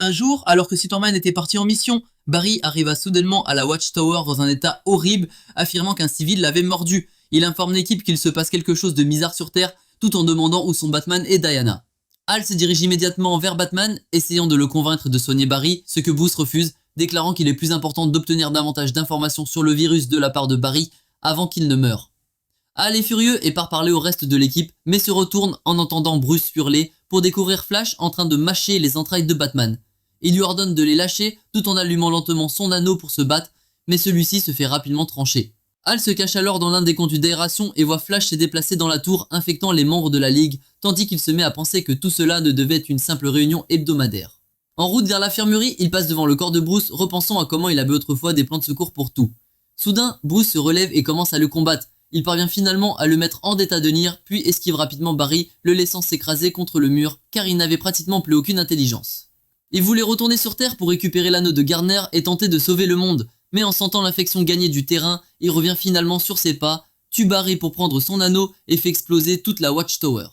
Un jour, alors que Superman était parti en mission, Barry arriva soudainement à la Watchtower dans un état horrible, affirmant qu'un civil l'avait mordu. Il informe l'équipe qu'il se passe quelque chose de bizarre sur Terre, tout en demandant où sont Batman et Diana. Hal se dirige immédiatement vers Batman, essayant de le convaincre de soigner Barry, ce que Bruce refuse, déclarant qu'il est plus important d'obtenir davantage d'informations sur le virus de la part de Barry avant qu'il ne meure. Hal est furieux et part parler au reste de l'équipe, mais se retourne en entendant Bruce hurler pour découvrir Flash en train de mâcher les entrailles de Batman. Il lui ordonne de les lâcher tout en allumant lentement son anneau pour se battre, mais celui-ci se fait rapidement trancher. Hal se cache alors dans l'un des conduits d'aération et voit Flash se déplacer dans la tour, infectant les membres de la Ligue, tandis qu'il se met à penser que tout cela ne devait être une simple réunion hebdomadaire. En route vers l'infirmerie, il passe devant le corps de Bruce, repensant à comment il avait autrefois des plans de secours pour tout. Soudain, Bruce se relève et commence à le combattre. Il parvient finalement à le mettre hors d'état de nuire, puis esquive rapidement Barry, le laissant s'écraser contre le mur, car il n'avait pratiquement plus aucune intelligence. Il voulait retourner sur Terre pour récupérer l'anneau de Gardner et tenter de sauver le monde, mais en sentant l'infection gagner du terrain, il revient finalement sur ses pas, tue Barry pour prendre son anneau et fait exploser toute la Watchtower.